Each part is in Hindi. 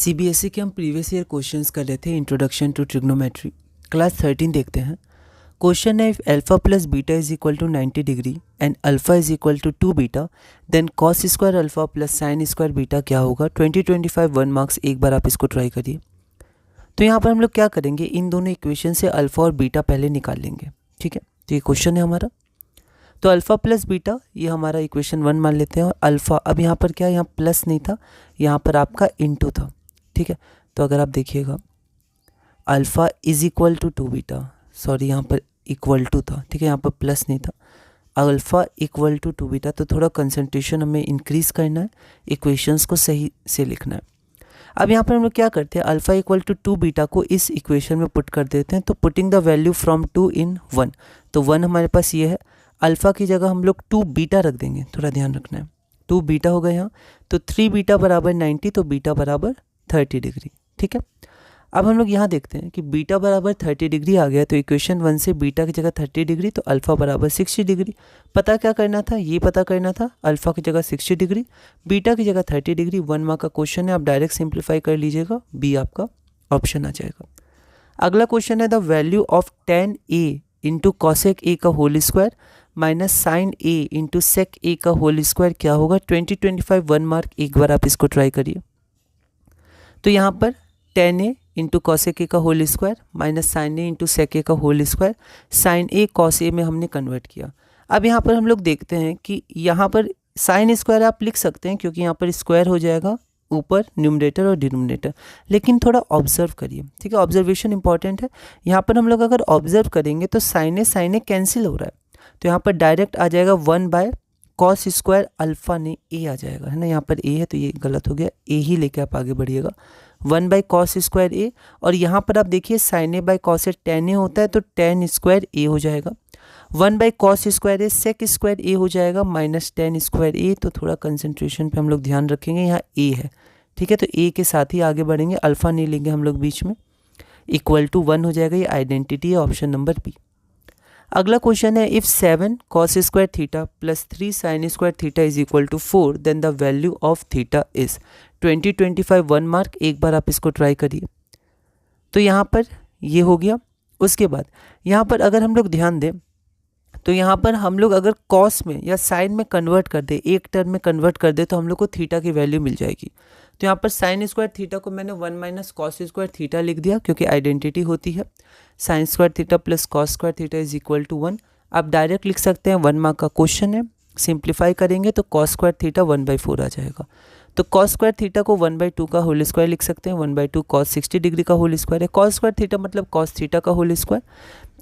सीबीएसई के हम प्रीवियस ईयर क्वेश्चंस कर रहे थे इंट्रोडक्शन टू ट्रिग्नोमेट्री। क्लास 13 देखते हैं। क्वेश्चन है if alpha plus beta is equal to 90 degree and alpha is equal to 2 beta then cos square alpha plus sine square beta क्या होगा। 2025 1 मार्क्स। एक बार आप इसको ट्राई करिए। तो यहाँ पर हम लोग क्या करेंगे, इन दोनों इक्वेशन से अल्फा और बीटा पहले निकाल लेंगे। ठीक है, तो ये क्वेश्चन है हमारा। तो अल्फा प्लस बीटा ये हमारा इक्वेशन 1 मान लेते हैं और अल्फा अब यहाँ पर क्या है, यहाँ प्लस नहीं था, यहाँ पर आपका इनटू था। ठीक है, तो अगर आप देखिएगा alpha is equal to 2 beta, sorry यहाँ पर इक्वल टू था। ठीक है, यहाँ पर प्लस नहीं था। अल्फ़ा इक्वल टू 2 बीटा, तो थोड़ा कंसंट्रेशन हमें इंक्रीज़ करना है, इक्वेशंस को सही से लिखना है। अब यहाँ पर हम लोग क्या करते हैं, अल्फ़ा इक्वल टू 2 बीटा को इस इक्वेशन में पुट कर देते हैं। तो पुटिंग द वैल्यू फ्रॉम 2 इन 1, तो 1 हमारे पास ये है। अल्फ़ा की जगह हम लोग 2 बीटा रख देंगे, थोड़ा ध्यान रखना है। 2 बीटा हो गया यहाँ, तो 3 बीटा बराबर 90, तो बीटा बराबर 30 डिग्री। ठीक है, अब हम लोग यहाँ देखते हैं कि बीटा बराबर 30 डिग्री आ गया, तो इक्वेशन 1 से बीटा की जगह 30 डिग्री, तो अल्फ़ा बराबर 60 डिग्री। पता क्या करना था, ये पता करना था, अल्फ़ा की जगह 60 डिग्री, बीटा की जगह 30 डिग्री। 1 मार्क का क्वेश्चन है, आप डायरेक्ट सिंप्लीफाई कर लीजिएगा, बी आपका ऑप्शन आ जाएगा। अगला क्वेश्चन है the value of tan a into cosec ए का होल स्क्वायर माइनस साइन ए इंटू सेक ए का होल स्क्वायर क्या होगा। 2025 1 मार्क। एक बार आप इसको ट्राई करिए। तो यहाँ पर tan a इंटू कॉसेक ए का होल स्क्वायर माइनस साइन ए इंटू सेक ए का whole square, sign A cos A में हमने कन्वर्ट किया। अब यहाँ पर हम लोग देखते हैं कि यहाँ पर साइन स्क्वायर आप लिख सकते हैं क्योंकि यहाँ पर स्क्वायर हो जाएगा ऊपर न्यूमरेटर और डिनोमिनेटर, लेकिन थोड़ा ऑब्जर्व करिए। ठीक है, ऑब्जर्वेशन इंपॉर्टेंट है। यहाँ पर हम लोग अगर ऑब्जर्व करेंगे तो साइन ए कैंसिल हो रहा है, तो यहाँ पर डायरेक्ट आ जाएगा 1 बाय कॉस स्क्वायर अल्फा ने ए आ जाएगा, है ना। यहाँ पर ए है तो ये गलत हो गया, ए ही लेके आप आगे बढ़िएगा। 1 बाई कॉस स्क्वायर ए, और यहाँ पर आप देखिए sine a by cos a tan a होता है, तो टेन स्क्वायर ए हो जाएगा। 1 by cos square a sec square a हो जाएगा माइनस टेन स्क्वायर ए। तो थोड़ा कंसंट्रेशन पे हम लोग ध्यान रखेंगे, यहाँ ए है। ठीक है, तो ए के साथ ही आगे बढ़ेंगे, अल्फा नहीं लेंगे हम लोग बीच में। इक्वल टू 1 हो जाएगा, ये आइडेंटिटी है, ऑप्शन नंबर बी। अगला क्वेश्चन है if 7 cos square theta plus 3 sine square theta is equal to 4 then the value of theta is. 2025 1 mark. एक बार आप इसको ट्राई करिए। तो यहाँ पर ये हो गया। उसके बाद यहाँ पर अगर हम लोग ध्यान दें तो यहाँ पर हम लोग अगर कॉस में या साइन में कन्वर्ट कर दे, एक टर्म में कन्वर्ट कर दे, तो हम लोग को थीटा की वैल्यू मिल जाएगी। तो यहाँ पर साइन स्क्वायर थीटा को मैंने 1 माइनस कॉस स्क्वायर थीटा लिख दिया क्योंकि आइडेंटिटी होती है। Sine square theta plus cos square theta is equal to 1। आप डायरेक्ट लिख सकते हैं, 1 मार्क का क्वेश्चन है। सिंप्लीफाई करेंगे तो कॉस स्क्वायर थीटा 1/4 आ जाएगा। तो कॉस स्क्वायर थीटा को 1/2 का होल स्क्वायर लिख सकते हैं। 1/2 कॉस 60 डिग्री का होल स्क्वायर है। कॉस स्क्वायर थीटा मतलब कॉस थीटा का होल स्क्वायर,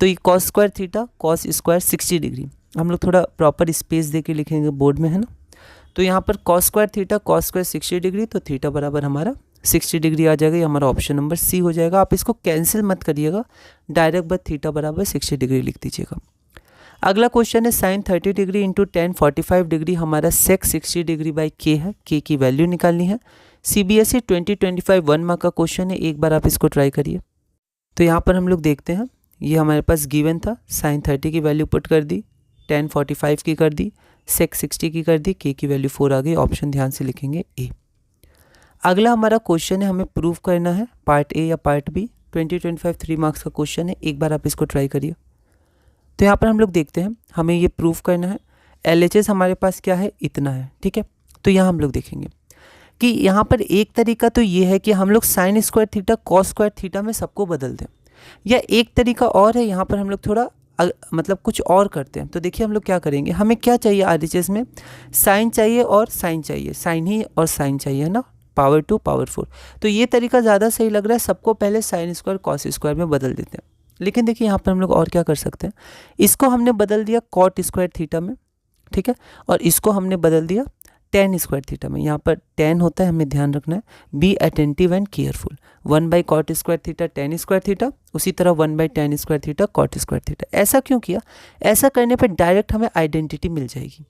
तो ये cos square theta cos square 60 degree. हम लोग थोड़ा प्रॉपर स्पेस दे के लिखेंगे बोर्ड में, है ना। तो यहाँ पर cos square theta cos square 60 degree, तो थीटा बराबर हमारा 60 डिग्री आ जाएगा। ये हमारा ऑप्शन नंबर सी हो जाएगा। आप इसको कैंसिल मत करिएगा, डायरेक्ट बस थीटा बराबर 60 डिग्री लिख दीजिएगा। अगला क्वेश्चन है sine 30 degree into tan 45 degree, हमारा सेक 60 डिग्री बाई के है। के की वैल्यू निकालनी है। सीबीएसई 2025 1 मार्क का क्वेश्चन है। एक बार आप इसको ट्राई करिए। तो यहाँ पर हम लोग देखते हैं, ये हमारे पास गिवन था, साइन 30 की वैल्यू पुट कर दी, टेन 45 की कर दी, सेक 60 की कर दी, के की वैल्यू 4 आ गई। ऑप्शन ध्यान से लिखेंगे ए। अगला हमारा क्वेश्चन है, हमें प्रूव करना है पार्ट ए या पार्ट बी। 2025 3 मार्क्स का क्वेश्चन है। एक बार आप इसको ट्राई करिए। तो यहाँ पर हम लोग देखते हैं, हमें ये प्रूव करना है। LHS हमारे पास क्या है, इतना है। ठीक है, तो यहाँ हम लोग देखेंगे कि यहाँ पर एक तरीका तो ये है कि हम लोग sign square theta cos square theta में सबको बदल दें, या एक तरीका और है, यहाँ पर हम लोग थोड़ा मतलब कुछ और करते हैं। तो देखिए हम लोग क्या करेंगे, हमें क्या चाहिए RHS में, साइन चाहिए और साइन चाहिए, साइन ही और साइन चाहिए, है ना, पावर 2 पावर 4। तो ये तरीका ज़्यादा सही लग रहा है, सबको पहले साइन स्क्वायर कॉस स्क्वायर में बदल देते हैं। लेकिन देखिए यहाँ पर हम लोग और क्या कर सकते हैं, इसको हमने बदल दिया कॉट स्क्वायर थीटा में। ठीक है, और इसको हमने बदल दिया टेन स्क्वायर थीटा में। यहाँ पर टेन होता है, हमें ध्यान रखना है, be attentive and careful. 1 by cot square theta tan square theta, उसी तरह 1 by tan square theta cot square theta. ऐसा क्यों किया, ऐसा करने पर डायरेक्ट हमें आइडेंटिटी मिल जाएगी।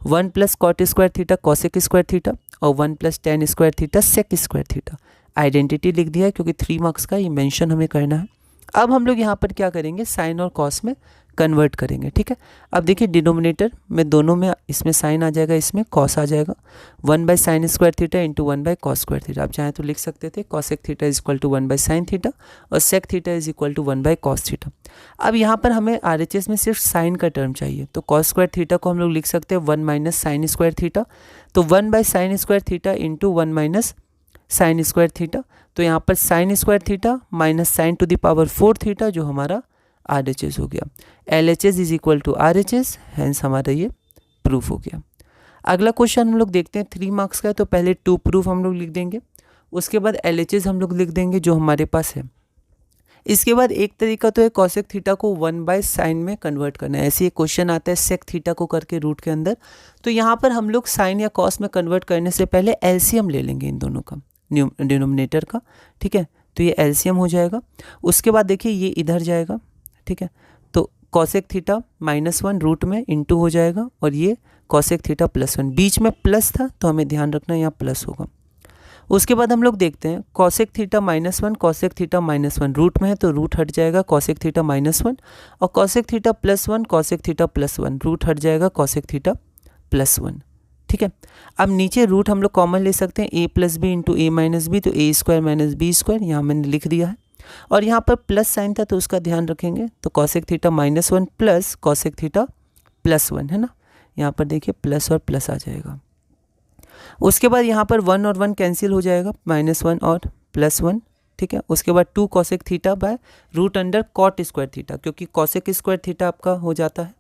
1 plus cot square theta cosec square theta और 1 plus tan square theta sec square theta. Identity लिख दिया है क्योंकि 3 मार्क्स का ये मेंशन हमें करना है। अब हम लोग यहाँ पर क्या करेंगे, साइन और कॉस में कन्वर्ट करेंगे, ठीक है। अब देखिए डिनोमिनेटर में दोनों में इसमें साइन आ जाएगा, इसमें कॉस आ जाएगा, 1/sin² theta into 1/cos² theta. आप चाहें तो लिख सकते थे cosec theta is equal to 1/sin theta और sec theta is equal to 1/cos theta. अब यहाँ पर हमें RHS में सिर्फ साइन का टर्म चाहिए, तो cos² थीटा को हम लोग लिख सकते हैं 1 - sin² थीटा, तो 1/sin² theta into 1 - sin² theta. तो यहाँ पर sin² theta minus sin to the power 4 theta जो हमारा RHS हो गया। LHS is equal to RHS, hence हमारा ये प्रूफ हो गया। अगला क्वेश्चन हम लोग देखते हैं 3 मार्क्स का है, तो पहले टू प्रूफ हम लोग लिख देंगे, उसके बाद LHS हम लोग लिख देंगे जो हमारे पास है। इसके बाद एक तरीका तो है cosec थीटा को 1/sin में कन्वर्ट करना है। ऐसे एक क्वेश्चन आता है sec थीटा को करके रूट के अंदर, तो यहाँ पर हम लोग साइन या कॉस में कन्वर्ट करने से पहले LCM ले लेंगे इन दोनों का, डिनोमिनेटर का, ठीक है। तो ये LCM हो जाएगा। उसके बाद देखिए ये इधर जाएगा, ठीक है, तो cosec थीटा -1 रूट में इंटू हो जाएगा और ये cosec थीटा +1, बीच में प्लस था तो हमें ध्यान रखना यहाँ प्लस होगा। उसके बाद हम लोग देखते हैं cosec theta -1, cosec theta -1 root में है तो रूट हट जाएगा cosec थीटा -1 और cosec theta +1, cosec theta +1 root हट जाएगा cosec थीटा +1, ठीक है। अब नीचे रूट हम लोग कॉमन ले सकते हैं a + b into a - b, तो a² - b², यहाँ मैंने लिख दिया है। और यहाँ पर प्लस साइन था तो उसका ध्यान रखेंगे, तो cosec theta -1 plus cosec theta +1 है ना, यहाँ पर देखिए प्लस और प्लस आ जाएगा। उसके बाद यहाँ पर 1 और 1 कैंसिल हो जाएगा, -1 और +1, ठीक है। उसके बाद 2 cosec theta by root under cot² theta, क्योंकि cosec² थीटा आपका हो जाता है,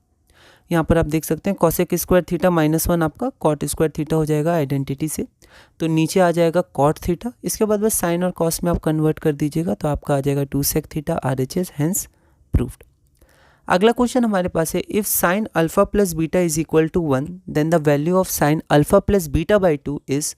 यहाँ पर आप देख सकते हैं cosec² थीटा -1 आपका cot² थीटा हो जाएगा आइडेंटिटी से, तो नीचे आ जाएगा cot थीटा। इसके बाद बस साइन और कॉस में आप कन्वर्ट कर दीजिएगा तो आपका आ जाएगा 2 sec theta RHS, hence proved. अगला क्वेश्चन हमारे पास है if sin alpha plus beta is equal to 1 then the value of sin alpha plus beta by 2 is.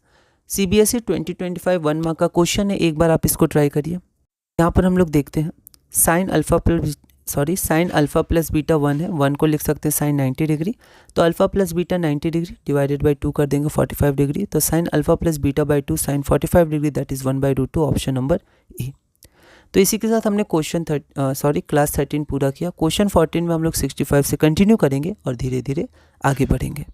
CBSE 2025 1 mark का क्वेश्चन है, एक बार आप इसको ट्राई करिए। यहाँ पर हम लोग देखते हैं sin अल्फा प्लस बीटा 1 है, 1 को लिख सकते हैं sin 90 डिग्री, तो alpha plus beta 90 degree divided by 2 कर देंगे 45 डिग्री, तो sin alpha plus beta by 2 sin 45 degree that is 1/√2, option number A. तो इसी के साथ हमने क्लास 13 पूरा किया। क्वेश्चन 14 में हम लोग 65 से कंटिन्यू करेंगे और धीरे धीरे आगे बढ़ेंगे।